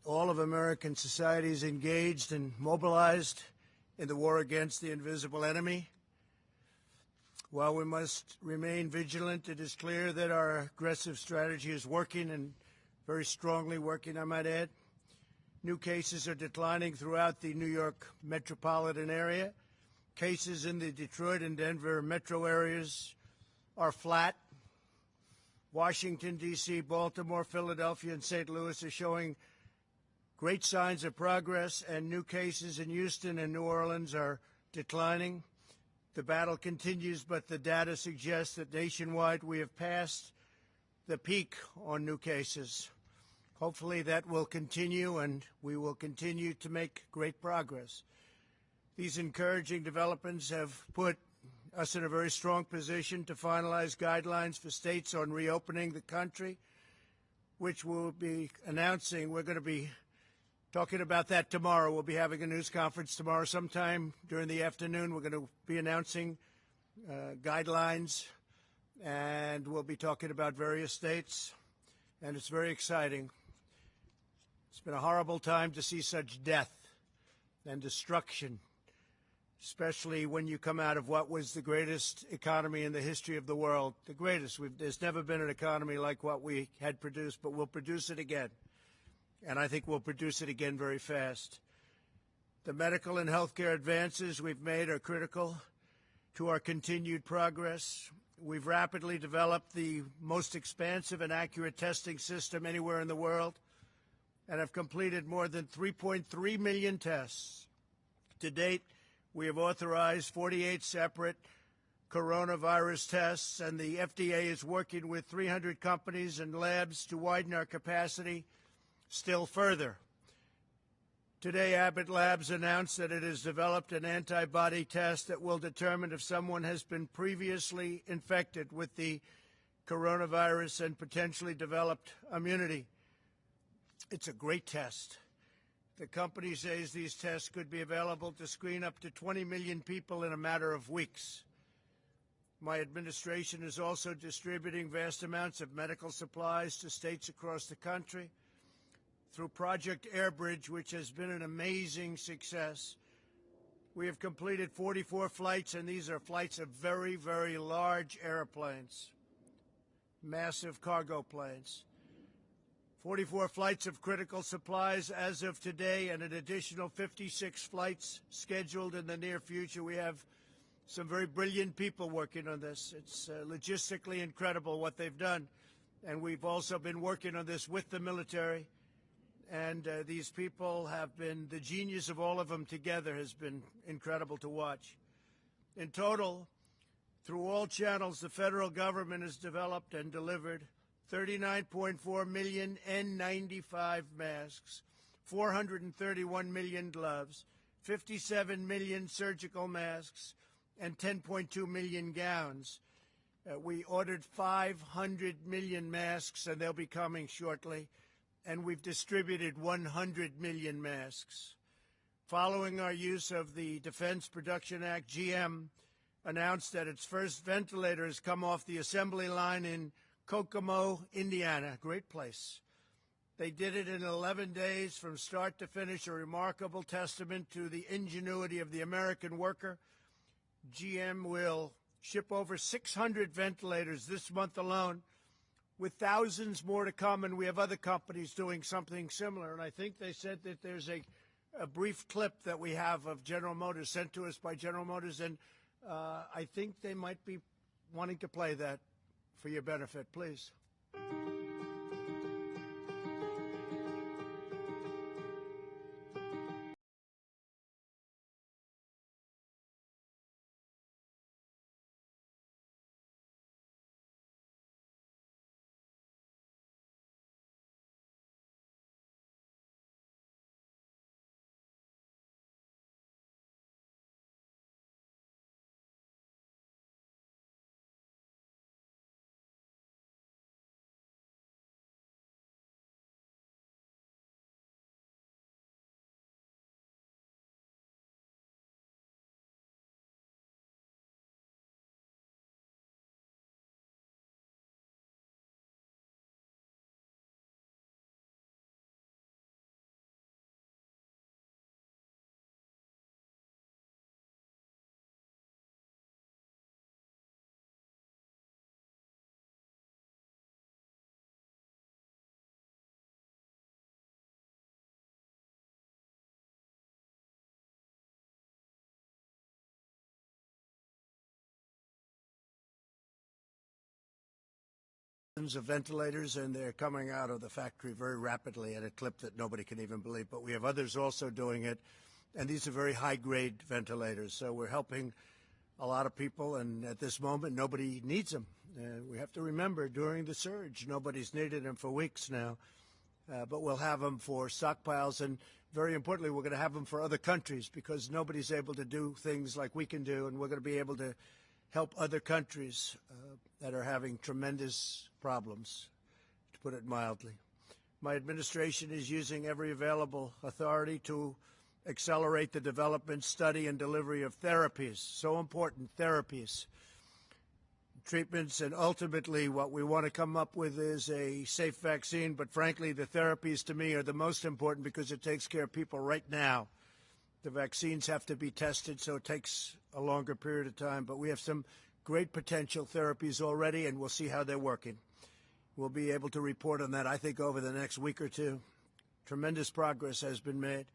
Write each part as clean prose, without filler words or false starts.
all of American society is engaged and mobilized in the war against the invisible enemy. While we must remain vigilant, it is clear that our aggressive strategy is working, and very strongly working, I might add. New cases are declining throughout the New York metropolitan area. Cases in the Detroit and Denver metro areas are flat. Washington, D.C., Baltimore, Philadelphia, and St. Louis are showing great signs of progress, and new cases in Houston and New Orleans are declining. The battle continues, but the data suggests that nationwide we have passed the peak on new cases. Hopefully that will continue, and we will continue to make great progress. These encouraging developments have put us in a very strong position to finalize guidelines for states on reopening the country, which we'll be announcing. We're going to be talking about that tomorrow. We'll be having a news conference tomorrow sometime during the afternoon. We're going to be announcing guidelines, and we'll be talking about various states, and it's very exciting. It's been a horrible time to see such death and destruction, especially when you come out of what was the greatest economy in the history of the world, the greatest. There's never been an economy like what we had produced, but we'll produce it again. And I think we'll produce it again very fast. The medical and healthcare advances we've made are critical to our continued progress. We've rapidly developed the most expansive and accurate testing system anywhere in the world, and have completed more than 3.3 million tests. To date, we have authorized 48 separate coronavirus tests, and the FDA is working with 300 companies and labs to widen our capacity still further. Today, Abbott Labs announced that it has developed an antibody test that will determine if someone has been previously infected with the coronavirus and potentially developed immunity. It's a great test. The company says these tests could be available to screen up to 20 million people in a matter of weeks. My administration is also distributing vast amounts of medical supplies to states across the country through Project Airbridge, which has been an amazing success. We have completed 44 flights, and these are flights of very, very large airplanes, massive cargo planes. 44 flights of critical supplies as of today, and an additional 56 flights scheduled in the near future. We have some very brilliant people working on this. It's logistically incredible what they've done. And we've also been working on this with the military. And these people have been, the genius of all of them together has been incredible to watch. In total, through all channels, the federal government has developed and delivered 39.4 million N95 masks, 431 million gloves, 57 million surgical masks, and 10.2 million gowns. We ordered 500 million masks, and they'll be coming shortly. And we've distributed 100 million masks. Following our use of the Defense Production Act, GM announced that its first ventilator has come off the assembly line in Kokomo, Indiana. Great place. They did it in 11 days from start to finish, a remarkable testament to the ingenuity of the American worker. GM will ship over 600 ventilators this month alone, with thousands more to come, and we have other companies doing something similar. And I think they said that there's a brief clip that we have of General Motors sent to us by General Motors, and I think they might be wanting to play that for your benefit. Please. thousands of ventilators, and they're coming out of the factory very rapidly at a clip that nobody can even believe. But we have others also doing it, and these are very high-grade ventilators. So we're helping a lot of people, and at this moment, nobody needs them. We have to remember, during the surge, nobody's needed them for weeks now. But we'll have them for stockpiles, and very importantly, we're going to have them for other countries because nobody's able to do things like we can do, and we're going to be able to help other countries that are having tremendous problems, to put it mildly. My administration is using every available authority to accelerate the development, study, and delivery of therapies, so important, therapies, treatments, and ultimately what we want to come up with is a safe vaccine. But frankly, the therapies to me are the most important because it takes care of people right now. The vaccines have to be tested, so it takes a longer period of time. But we have some great potential therapies already, and we'll see how they're working. We'll be able to report on that, I think, over the next week or two. Tremendous progress has been made.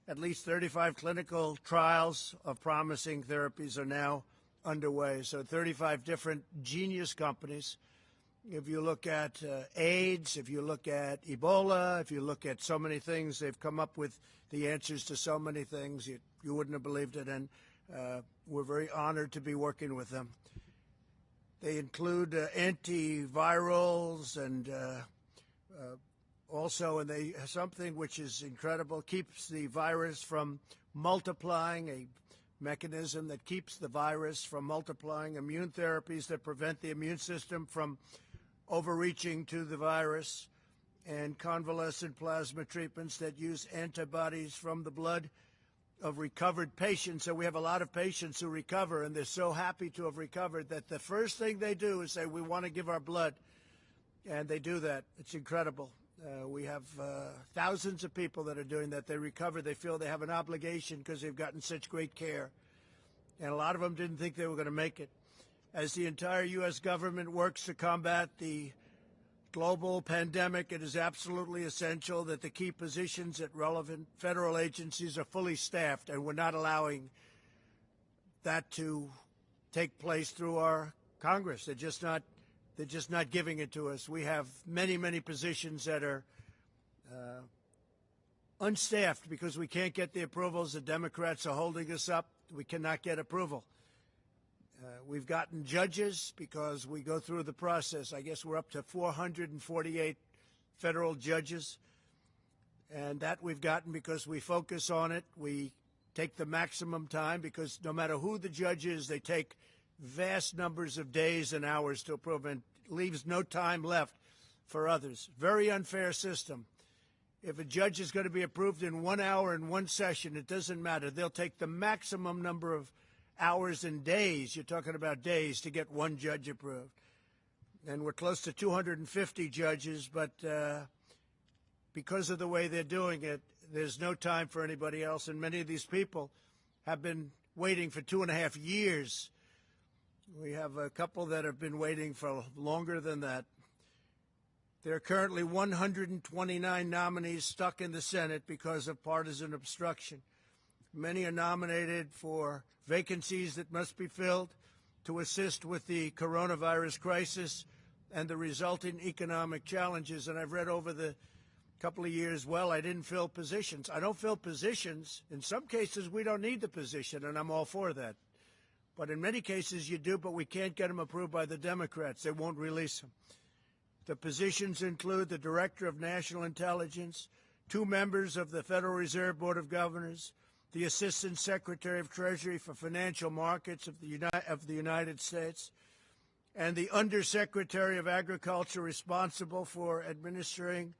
At least 35 clinical trials of promising therapies are now underway. So 35 different genius companies. If you look at AIDS, if you look at Ebola, if you look at so many things, they've come up with the answers to so many things. You wouldn't have believed it, and we're very honored to be working with them. They include antivirals and also, and they something which is incredible, keeps the virus from multiplying, a mechanism that keeps the virus from multiplying, immune therapies that prevent the immune system from overreaching to the virus, and convalescent plasma treatments that use antibodies from the blood of recovered patients. So we have a lot of patients who recover, and they're so happy to have recovered that the first thing they do is say, we want to give our blood, and they do that. It's incredible. We have thousands of people that are doing that. They recover. They feel they have an obligation because they've gotten such great care. And a lot of them didn't think they were going to make it. As the entire U.S. government works to combat the global pandemic, it is absolutely essential that the key positions at relevant federal agencies are fully staffed, and we're not allowing that to take place through our Congress. They're just not giving it to us. We have many, many positions that are unstaffed because we can't get the approvals. The Democrats are holding us up. We cannot get approval. We've gotten judges because we go through the process. I guess we're up to 448 federal judges, and that we've gotten because we focus on it. We take the maximum time because no matter who the judge is, they take vast numbers of days and hours to approve, and leaves no time left for others. Very unfair system. If a judge is going to be approved in 1 hour in one session, it doesn't matter. They'll take the maximum number of hours and days. You're talking about days to get one judge approved. And we're close to 250 judges, but because of the way they're doing it, there's no time for anybody else. And many of these people have been waiting for 2.5 years. We have a couple that have been waiting for longer than that. There are currently 129 nominees stuck in the Senate because of partisan obstruction. Many are nominated for vacancies that must be filled to assist with the coronavirus crisis and the resulting economic challenges. And I've read over the couple of years, well, I didn't fill positions. I don't fill positions. In some cases, we don't need the position, and I'm all for that. But in many cases, you do, but we can't get them approved by the Democrats. They won't release them. The positions include the Director of National Intelligence, 2 members of the Federal Reserve Board of Governors, the Assistant Secretary of Treasury for Financial Markets of the United States, and the Undersecretary of Agriculture responsible for administering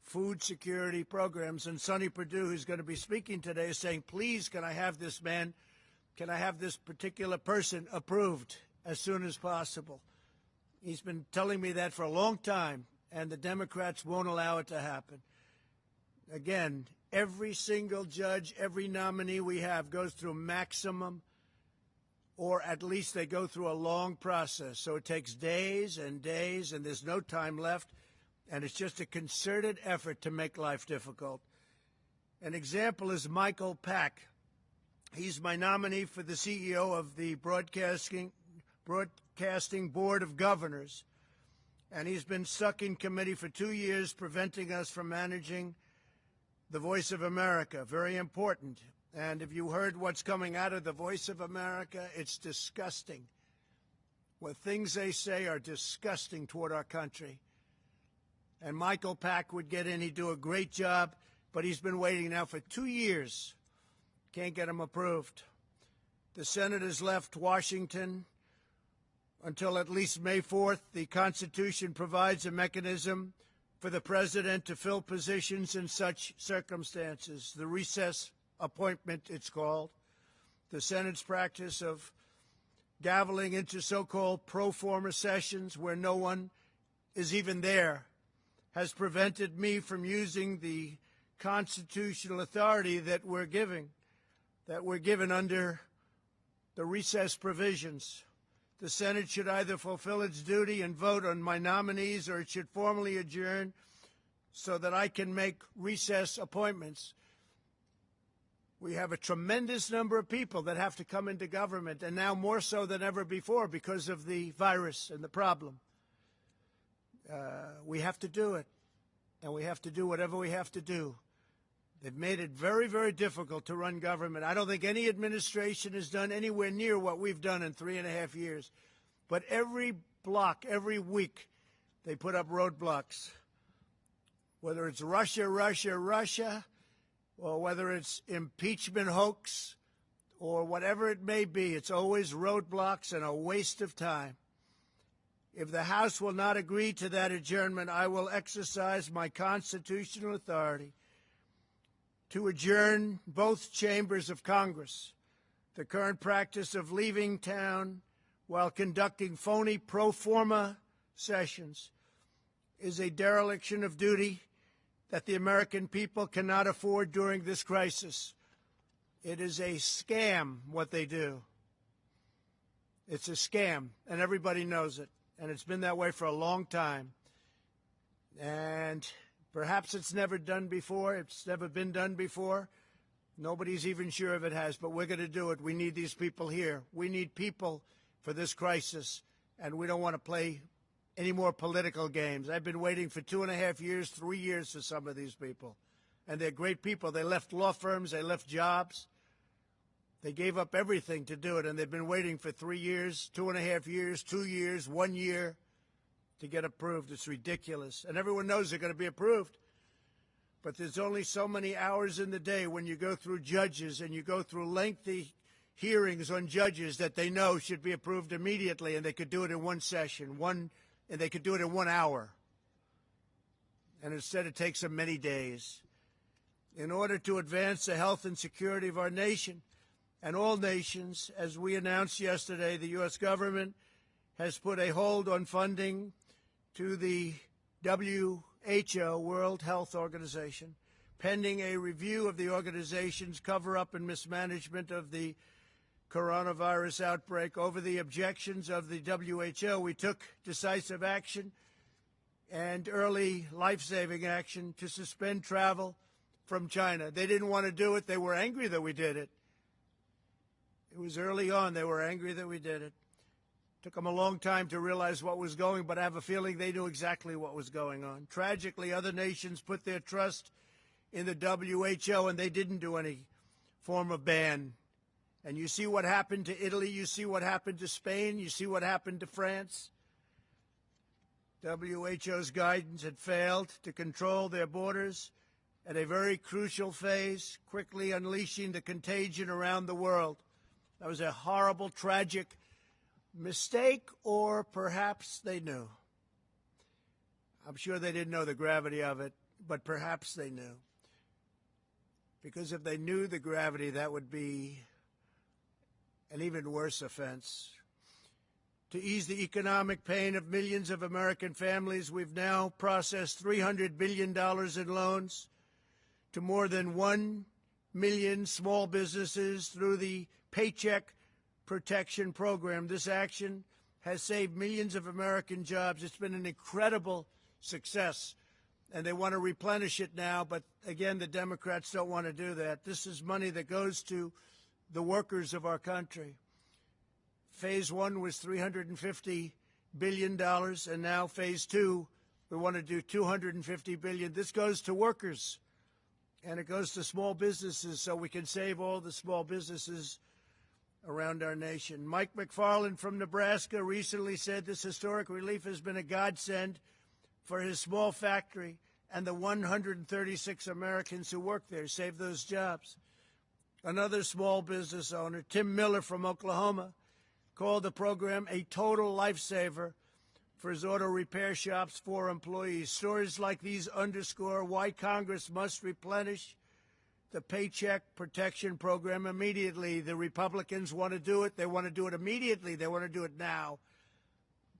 food security programs. And Sonny Perdue, who's going to be speaking today, is saying, please, can I have this man, can I have this particular person approved as soon as possible? He's been telling me that for a long time, and the Democrats won't allow it to happen. Again, every single judge, every nominee we have goes through maximum, or at least they go through a long process. So it takes days and days, and there's no time left, and it's just a concerted effort to make life difficult. An example is Michael Pack. He's my nominee for the CEO of the Broadcasting Board of Governors. and he's been stuck in committee for 2 years, preventing us from managing the Voice of America. Very important. And if you heard what's coming out of the Voice of America, it's disgusting. What things they say are disgusting toward our country. And Michael Pack would get in. He'd do a great job, but he's been waiting now for 2 years. Can't get him approved. The Senate has left Washington until at least May 4th. The Constitution provides a mechanism for the president to fill positions in such circumstances. The recess appointment, it's called. The Senate's practice of gaveling into so-called pro forma sessions where no one is even there has prevented me from using the constitutional authority that we're given under the recess provisions. The Senate should either fulfill its duty and vote on my nominees, or it should formally adjourn so that I can make recess appointments. We have a tremendous number of people that have to come into government, and now more so than ever before because of the virus and the problem. We have to do it, and we have to do whatever we have to do. They've made it very, very difficult to run government. I don't think any administration has done anywhere near what we've done in 3.5 years. But every block, every week, they put up roadblocks. Whether it's Russia, or whether it's impeachment hoax, or whatever it may be, it's always roadblocks and a waste of time. If the House will not agree to that adjournment, I will exercise my constitutional authority to adjourn both chambers of Congress. The current practice of leaving town while conducting phony pro forma sessions is a dereliction of duty that the American people cannot afford during this crisis. It is a scam what they do. It's a scam, and everybody knows it, and it's been that way for a long time. And perhaps it's never done before. It's never been done before. Nobody's even sure if it has, but we're going to do it. We need these people here. We need people for this crisis, and we don't want to play any more political games. I've been waiting for 2.5 years, 3 years for some of these people, and they're great people. They left law firms. They left jobs. They gave up everything to do it, and they've been waiting for 3 years, 2.5 years, 2 years, 1 year to get approved. It's ridiculous. And everyone knows they're going to be approved. But there's only so many hours in the day when you go through judges and you go through lengthy hearings on judges that they know should be approved immediately, and they could do it in one session, and they could do it in 1 hour. And instead it takes them many days. In order to advance the health and security of our nation and all nations, as we announced yesterday, the U.S. government has put a hold on funding to the WHO, World Health Organization, pending a review of the organization's cover-up and mismanagement of the coronavirus outbreak. Over the objections of the WHO, we took decisive action and early life-saving action to suspend travel from China. They didn't want to do it. They were angry that we did it. It was early on. They were angry that we did it. Took them a long time to realize what was going, but I have a feeling they knew exactly what was going on. Tragically, other nations put their trust in the WHO, and they didn't do any form of ban. And you see what happened to Italy. You see what happened to Spain. You see what happened to France. WHO's guidance had failed to control their borders at a very crucial phase, quickly unleashing the contagion around the world. That was a horrible, tragic mistake, or perhaps they knew. I'm sure they didn't know the gravity of it, but perhaps they knew. Because if they knew the gravity, that would be an even worse offense. To ease the economic pain of millions of American families, we've now processed $300 billion in loans to more than 1 million small businesses through the Paycheck Protection Program. This action has saved millions of American jobs. It's been an incredible success, and they want to replenish it now, but again, the Democrats don't want to do that. This is money that goes to the workers of our country. Phase 1 was $350 billion, and now phase two, we want to do $250 billion. This goes to workers, and it goes to small businesses, so we can save all the small businesses around our nation. Mike McFarland from Nebraska recently said this historic relief has been a godsend for his small factory and the 136 Americans who work there. Save those jobs. Another small business owner, Tim Miller from Oklahoma, called the program a total lifesaver for his auto repair shops for employees. Stories like these underscore why Congress must replenish the Paycheck Protection Program immediately. The Republicans want to do it. They want to do it immediately. They want to do it now.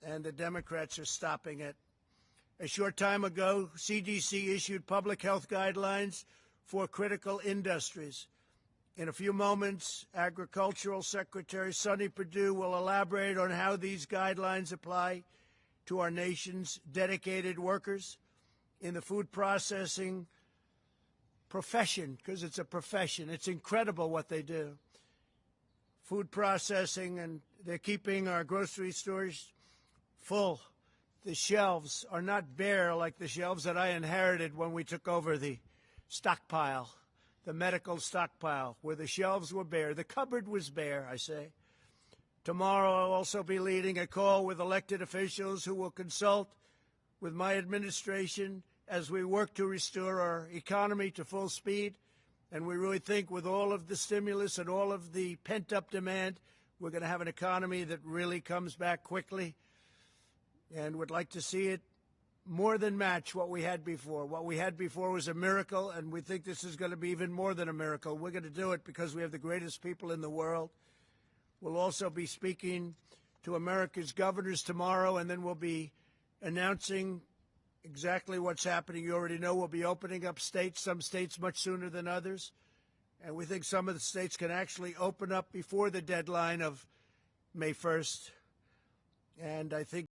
And the Democrats are stopping it. A short time ago, CDC issued public health guidelines for critical industries. In a few moments, Agricultural Secretary Sonny Perdue will elaborate on how these guidelines apply to our nation's dedicated workers in the food processing profession, because it's a profession. It's incredible what they do. Food processing, and they're keeping our grocery stores full. The shelves are not bare like the shelves that I inherited when we took over the stockpile, the medical stockpile, where the shelves were bare. The cupboard was bare, I say. Tomorrow I'll also be leading a call with elected officials who will consult with my administration as we work to restore our economy to full speed. And we really think with all of the stimulus and all of the pent-up demand, we're going to have an economy that really comes back quickly, and would like to see it more than match what we had before. What we had before was a miracle, and we think this is going to be even more than a miracle. We're going to do it because we have the greatest people in the world. We'll also be speaking to America's governors tomorrow, and then we'll be announcing exactly what's happening. You already know we'll be opening up states, some states much sooner than others. And we think some of the states can actually open up before the deadline of May 1st. And I think